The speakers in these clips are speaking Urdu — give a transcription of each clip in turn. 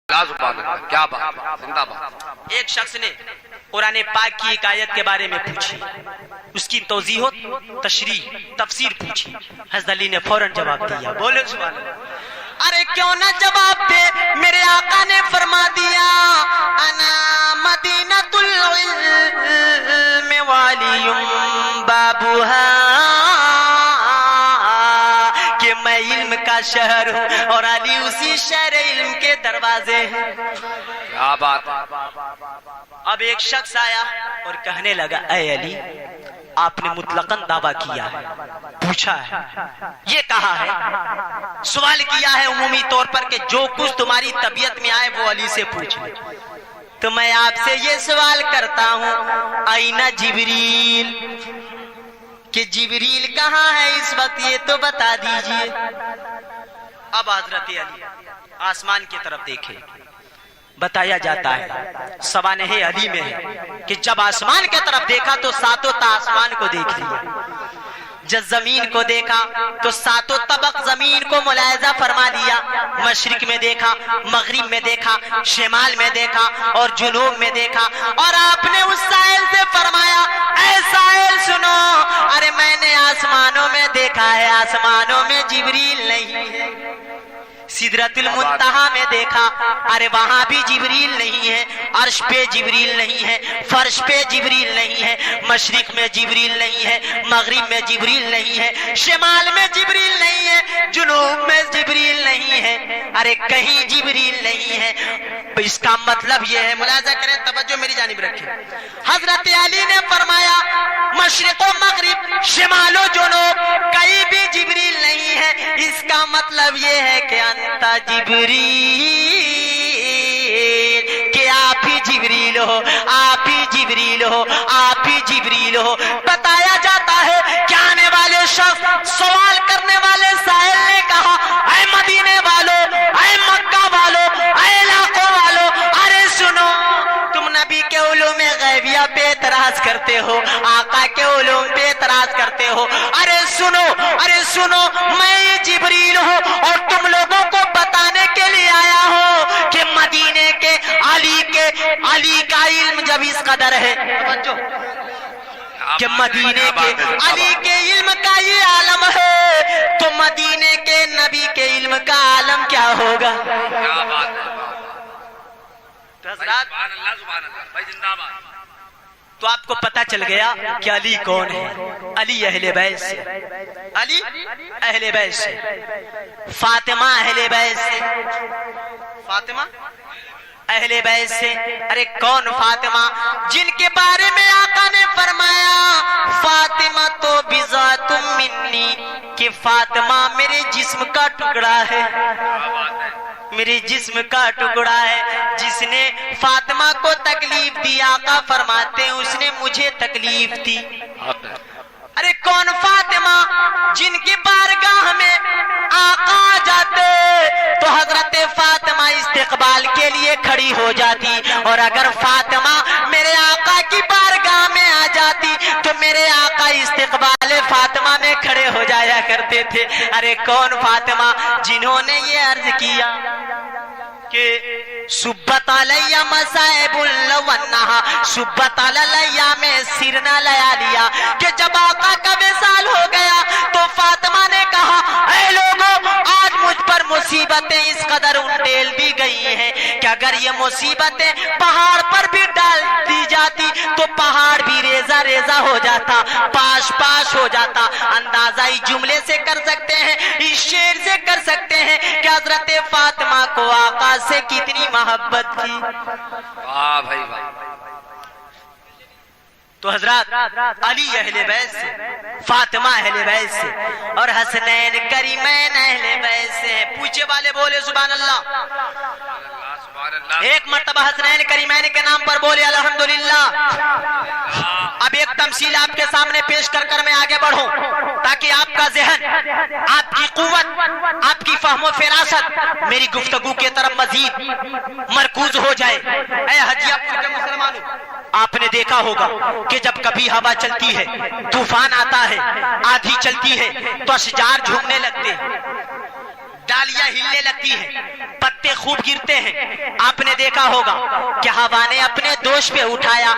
کیا بات ہے، زندہ باد۔ ایک شخص نے قرآن پاک کی ایک آیت کے بارے میں پوچھی، اس کی توضیح و تشریح تفسیر پوچھی، حضرت علی نے فوراً جواب دیا۔ بولے سبحان اللہ۔ ارے کیوں نہ جواب دے، میرے آقا نے فرما دیا انا مدینۃ العلم والی بابھا، کہ میں علم کا شہر ہوں اور علی اسی شہر علم کے دروازے ہیں۔ کیا بات ہے۔ اب ایک شخص آیا اور کہنے لگا اے علی، آپ نے مطلقاً دعویٰ کیا ہے، پوچھا ہے، یہ کہا ہے، سوال کیا ہے عمومی طور پر کہ جو کچھ تمہاری طبیعت میں آئے وہ علی سے پوچھو، تو میں آپ سے یہ سوال کرتا ہوں آئینہ جبریل، کہ جبریل کہاں ہے اس وقت، یہ تو بتا دیجئے۔ اب حضرت علی آسمان کی طرف دیکھے، بتایا جاتا ہے سوانح علی میں ہے کہ جب آسمان کی طرف دیکھا تو ساتوں آسمان کو دیکھ لیا، جب زمین کو دیکھا تو ساتوں طبق زمین کو ملاحظہ فرما لیا، مشرق میں دیکھا، مغرب میں دیکھا، شمال میں دیکھا اور جنوب میں دیکھا، اور آپ نے اس سائل سے فرمایا اے سائل سنو، ارے میں نے آسمانوں میں دیکھا ہے، آسمانوں میں جبریل نہیں ہے، سدرۃ المنتہا میں دیکھا، ارے وہاں بھی جبریل نہیں ہے، عرش پہ جبریل نہیں ہے، فرش پہ جبریل نہیں ہے، مشرق میں جبریل نہیں ہے، مغرب میں جبریل نہیں ہے، شمال میں جبریل نہیں ہے، جنوب میں جبریل نہیں ہے، ارے کہیں جبریل نہیں ہے۔ اس کا مطلب یہ ہے، ملاحظہ کریں، توجہ میری جانب رکھیں، حضرت علی نے فرمایا مشرق و مغرب، شمال و جنوب کہیں بھی جبریل نہیں ہے، اس کا مطلب یہ ہے کہ انتا جبریل، کہ آپ ہی جبریل ہو، آپ ہی جبریل ہو، آپ ہی جبریل ہو۔ بتایا جاتا ہے کہ آنے والے شخص، سوال کرنے والے سائل نے کہا اے مدینے والو، اے مکہ والو، اے علاقوں والو، ارے سنو، تم نبی کے علوم غیبیہ پہ اعتراض کرتے ہو، آقا کے علوم پہ اعتراض کرتے ہو، ارے سنو، ارے سنو، میں جبریل ہوں اور تم لوگوں کو بتانے کے لیے آیا ہوں کہ مدینے کے علی کا علم جب اس قدر ہے کہ مدینے کے علی کے علم کا یہ عالم ہے تو مدینے کے نبی کے علم کا عالم کیا ہوگا؟ تو آپ کو پتا چل گیا کہ علی کون ہے، علی اہل بیت سے، علی اہل بیت سے، فاطمہ اہل بیت سے، فاطمہ اہل بیت سے۔ ارے کون فاطمہ؟ جن کے بارے میں آقا نے فرمایا فاطمہ تو بذات منی، کہ فاطمہ میرے جسم کا ٹکڑا ہے، میرے جسم کا ٹکڑا ہے، جس نے فاطمہ کو تکلیف دی، آقا فرماتے ہیں اس نے مجھے تکلیف دی۔ ارے کون فاطمہ؟ جن کی بارگاہ میں آقا جاتے تو حضرت فاطمہ استقبال کے لیے کھڑی ہو جاتی، اور اگر فاطمہ میرے آقا کی بارگاہ میں آ جاتی تو میرے آقا استقبال فاطمہ میں کھڑے ہو جایا کرتے تھے۔ ارے کون فاطمہ؟ جنہوں نے یہ عرض کیا کہ سبت علیہ مصائب لونہا، سبت علیہ میں سرنا لیا لیا، کہ جب آقا کا وصال ہو گیا تو فاطمہ نے کہا اے لوگوں، آج مجھ پر مصیبتیں اس قدر انڈیل دی گئی ہیں کہ اگر یہ مصیبتیں پہاڑ پر بھی ڈال دی جاتی تو پہاڑ بھی ریزہ ریزہ ہو جاتا، پاش پاش ہو جاتا۔ اندازہ اس جملے سے کر سکتے ہیں، اس شعر سے کر سکتے ہیں کہ حضرت فاطمہ کو آقا سے کتنی محبت تھی۔ واہ بھائی واہ۔ تو حضرات علی اہل بیت سے، فاطمہ اہل بیت سے، اور حسنین کریمین اہل بیت سے۔ پوچھے والے بولے سبحان اللہ۔ ایک مرتبہ حسنین کریمین کے نام پر بولے الحمدللہ۔ اب ایک تمثیل آپ کے سامنے پیش کر کر میں آگے بڑھوں تاکہ آپ کا ذہن، آپ کی قوت، آپ کی فہم و فراست میری گفتگو کے طرف مزید مرکوز ہو جائے۔ اے حجیہ پور کے مسلمانوں، آپ نے دیکھا ہوگا کہ جب کبھی ہوا چلتی ہے، طوفان آتا ہے، آندھی چلتی ہے تو اشجار جھومنے لگتے ہیں، ڈالیاں ہلنے لگتی ہیں، پتے خوب گرتے ہیں. آپ نے دیکھا ہوگا کہ ہوا نے اپنے دوش پہ اٹھایا،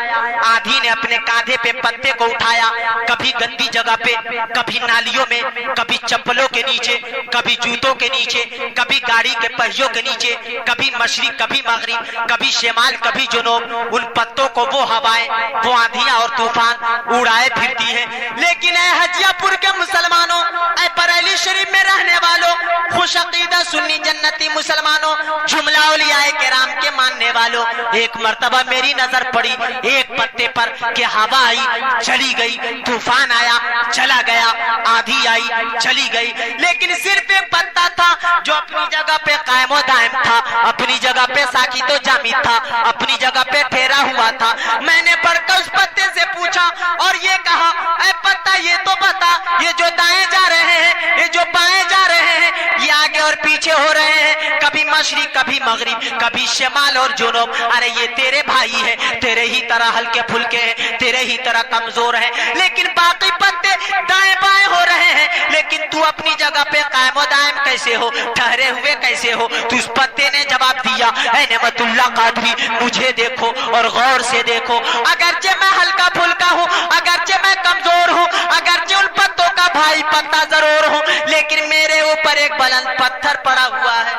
آندھی نے اپنے کاندھے پہ پتے کو اٹھایا، کبھی گندی جگہ پہ، کبھی نالیوں میں، کبھی چپلوں کے نیچے، کبھی جوتوں کے نیچے، کبھی گاڑی کے پہیوں کے نیچے، کبھی مشرق کبھی مغرب، کبھی شمال کبھی جنوب. ان پتوں کو وہ ہوائیں، وہ آندھیاں اور طوفان اڑائے پھرتی ہیں. لیکن اے حجیہ پور کے مسلمانوں، اے بریلی شریف میں رہنے والوں، خوش عقیدہ سنی جنتی مسلمانوں، جملہ اولیاء کرام کے ماننے والوں، ایک مرتبہ میری نظر پڑی ایک پتے پر کہ ہوا آئی چلی گئی، طوفان آیا چلا گیا، آندھی آئی چلی گئی، لیکن صرف ایک پتا تھا جو اپنی جگہ پہ قائم و دائم تھا، اپنی جگہ پہ ساکت و جامد تھا، اپنی جگہ پہ ٹھہرا ہوا تھا. میں نے پڑھ کر اس پتے سے پوچھا اور یہ کہا، اے پتا یہ تو بتا، یہ جو دائیں جا رہے ہیں، یہ جو بائیں جا رہے ہیں، یہ آگے اور پیچھے ہو رہے ہیں، کبھی مشرق کبھی مغرب، کبھی شمال اور جنوب، ارے یہ تیرے بھائی ہیں، تیرے ہی طرح ہلکے پھلکے ہیں، تیرے ہی طرح کمزور ہیں، لیکن باقی پتے دائیں بائیں ہو رہے ہیں، لیکن تو اپنی جگہ پہ قائم و دائم کیسے ہو، ٹھہرے ہوئے کیسے ہو؟ تو اس پتے نے جواب دیا، اے نعمت اللہ قادری مجھے دیکھو اور غور سے دیکھو، اگرچہ میں ہلکا پھلکا ہوں، اگرچہ میں کمزور ہوں، اگرچہ ان پتوں کا بھائی پتا ضرور ہوں، لیکن میرے اوپر ایک بلند پتھر پڑا ہوا ہے،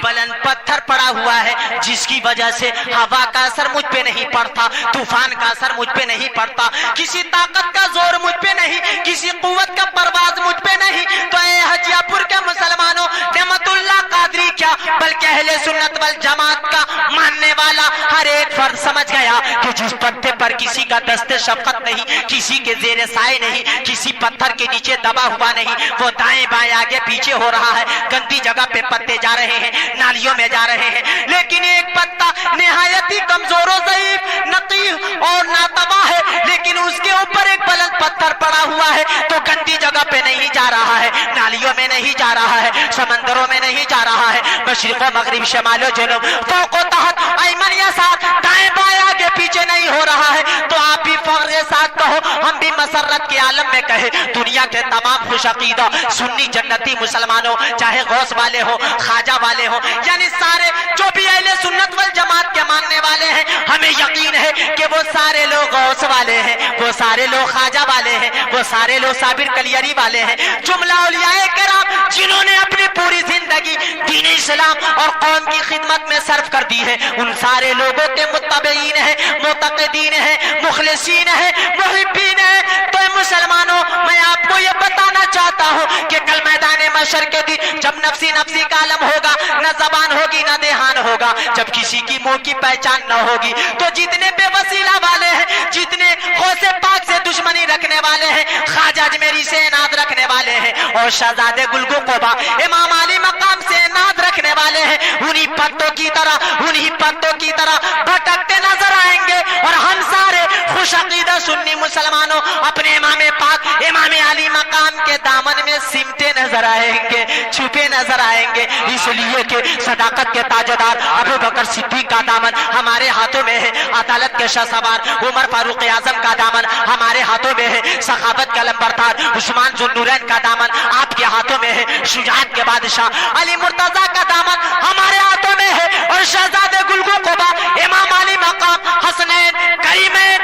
بلند پتھر پڑا ہوا ہے، جس کی وجہ سے ہوا کا اثر مجھ پہ نہیں پڑتا، طوفان کا اثر مجھ پہ نہیں پڑتا، کسی طاقت کا زور مجھ پہ نہیں، کسی قوت کا پرواز مجھ پہ نہیں. تو اے حجیہ پور کے مسلمانوں، نعمت اللہ قادری کیا بلکہ اہل سنت والجماعت کا ماننے والا ہر ایک فرد سمجھ گیا کہ جس پتے پر کسی کا دست شفقت نہیں، کسی کے زیر سائے نہیں، کسی پتھر کے نیچے دبا ہوا نہیں، وہ دائیں بائیں آگے پیچھے ہو رہا ہے، گندی جگہ پہ پتے جا رہے ہیں، نالیوں میں جا رہے ہیں، لیکن ایک پتا نہایت ہی کمزور و ضعیف، نقی اور ناتواں ہے، لیکن اس کے اوپر ایک بلند پتھر پڑا ہوا ہے، تو گندی جگہ پہ نہیں جا رہا ہے، نالیوں میں نہیں جا رہا ہے، سمندروں میں نہیں جا رہا ہے، مشرق و مغرب شمال و جنوب فوق و تحت ایمن یسار دائیں بائیں آگے پیچھے نہیں ہو رہا ہے. تو آپ بھی فخر کے ساتھ کہو، ہم بھی مسرت کے عالم میں کہے، دنیا کے تمام خوش عقیدہ سنی جنتی مسلمانوں، چاہے غوث والے ہو، خواجہ والے ہو، یعنی سارے جو بھی اہل سنت والجماعت کے ماننے والے ہیں، ہمیں یقین ہے کہ وہ سارے لوگ غوث والے ہیں، وہ سارے لوگ خواجہ والے ہیں، وہ سارے لوگ صابر کلیری والے ہیں. جملہ اولیاء کرام جنہوں نے اپنی پوری زندگی دین اسلام اور قوم کی خدمت میں صرف کر دی ہے، ان سارے لوگوں کے متبعین ہیں، معتقدین ہیں، مخلصین ہیں، محبین ہیں. تو مسلمانوں، میں آپ کو یہ بتانا چاہتا ہوں کہ کل میدان محشر کے دن جب نفسی نفسی کا عالم ہوگا، نہ زبان ہوگی نہ دہان ہوگا، جب کسی کی منہ کی پہچان نہ ہوگی، تو جتنے بے وسیلہ والے ہیں، جتنے غوث پاک سے دشمنی رکھنے والے ہیں، خواجہ اجمیری سے اناد رکھنے والے ہیں، اور شہزادے گلگو قبا امام علی مقام سے اناد رکھنے والے ہیں، انہی پتوں کی طرح بھٹکتے نظر آئیں گے. اور ہم سارے خوش عقیدہ سنی مسلمانوں اپنے امام پاک امام علی مقام کے دامن میں سمٹے نظر آئیں گے، چھپے نظر آئیں گے، اس لیے کہ صداقت کے تاجدار ابو بکر صدیق کا دامن ہمارے ہاتھوں میں ہے، عدالت کے شاہ سوار عمر فاروق اعظم کا دامن ہمارے ہاتھوں میں ہے، سخاوت کا لمبردار عثمان ذو النورین کا دامن آپ کے ہاتھوں میں ہے، شجاعت کے بادشاہ علی مرتضی کا دامن ہمارے ہاتھوں میں ہے، اور شہزادے گلگو قبا امام علی مقام حسنین کریمین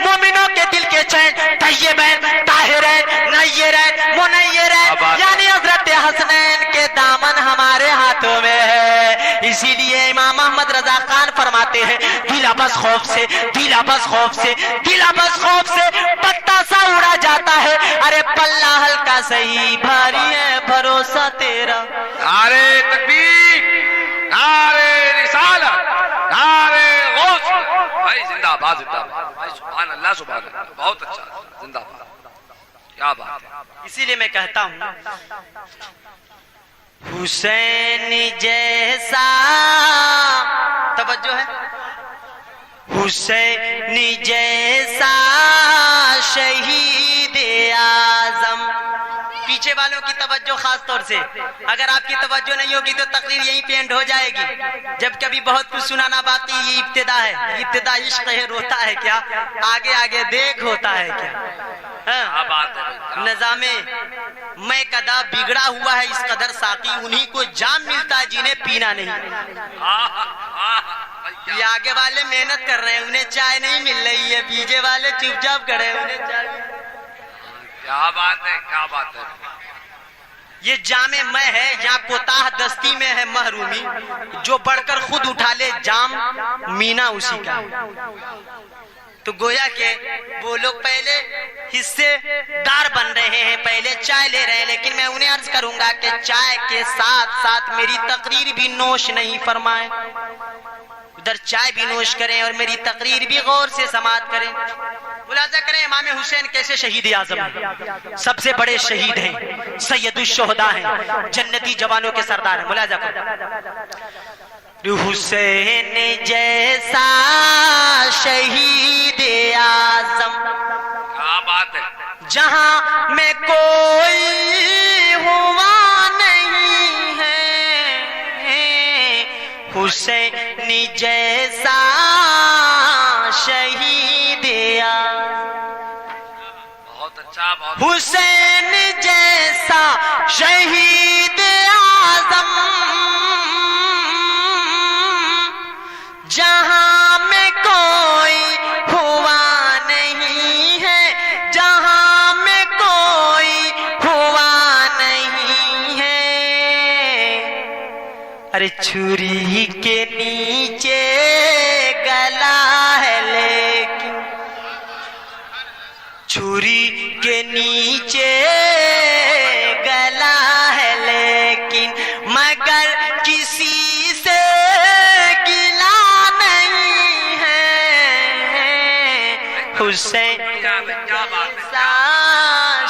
مومنوں کے دل کے چین طیبین طاہرین نیرین منیرین، یعنی حضرت حسنین کے دامن ہمارے ہاتھوں میں ہے. اسی لیے امام احمد رضا خان فرماتے ہیں، دل ابس خوف سے پتا سا اڑا جاتا ہے، ارے پلہ ہلکا صحیح بھاری ہے بھروسہ تیرا. نعرے تکبیر، نعرے رسالت، نعرے غوث. بھائی زندہ باد، بھائی سبحان اللہ سبحان اللہ، بہت اچھا، زندہ باد، کیا بات ہے. اسی لیے میں کہتا ہوں، حسین جیسا، توجہ ہے، حسین جیسا شہید اعظم، پیچھے پیچھے والوں کی توجہ خاص طور سے، اگر آپ کی توجہ نہیں ہوگی تو تقریر یہیں پہ اینڈ ہو جائے گی، جب کبھی بہت کچھ سنانا باقی. یہ ابتدا ہے، ابتدا عشق ہے روتا ہے کیا، آگے آگے دیکھ ہوتا ہے کیا. نظام میں قدا بگڑا ہوا ہے اس قدر ساقی، انہی کو جام ملتا ہے جنہیں پینا نہیں. یہ آگے والے محنت کر رہے ہیں، انہیں چائے نہیں مل رہی ہے، پیچھے والے چپ چاپ کھڑے ہیں، انہیں چائے. کیا بات ہے، کیا بات ہے. یہ جامع میں ہے، یہاں کوتاہ دستی میں ہے محرومی، جو بڑھ کر خود اٹھا لے جام مینا اسی کا. تو گویا کہ وہ لوگ پہلے حصے دار بن رہے ہیں، پہلے چائے لے رہے ہیں، لیکن میں انہیں عرض کروں گا کہ چائے کے ساتھ ساتھ میری تقریر بھی نوش نہیں فرمائیں. ادھر چائے بھی نوش کریں اور میری تقریر بھی غور سے سماعت کریں. ملاحظہ کریں امام حسین کیسے شہید اعظم ہیں، سب سے بڑے شہید ہیں، سید الشہداء ہیں، جنتی جوانوں کے سردار ہیں. ملاحظہ کریں حسین جیسا شہید اعظم کیا بات ہے. جہاں میں کوئی ہوا نہیں ہے، حسین جیسا شہید بہت اچھا، بہت حسین جیسا شہید اعظم جہاں میں کوئی ہوا نہیں ہے، جہاں میں کوئی ہوا نہیں ہے. ارے چھری کے نیچے گلا ہے لیکن، چھری کے نیچے گلا ہے لیکن، مگر کسی سے گلا نہیں ہے. حسین جیسا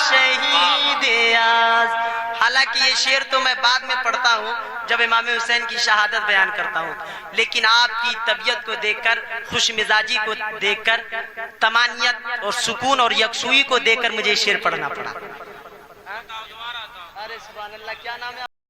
شہید اعظم. حالانکہ یہ شعر تو میں بعد میں پڑھتا ہوں جب امام حسین کی شہادت بیان کرتا ہوں، لیکن آپ کی طبیعت کو دیکھ کر، خوش مزاجی کو دیکھ کر، طمانینت اور سکون اور یکسوئی کو دیکھ کر مجھے یہ شعر پڑھنا پڑا. ارے سبحان اللہ، کیا نام ہے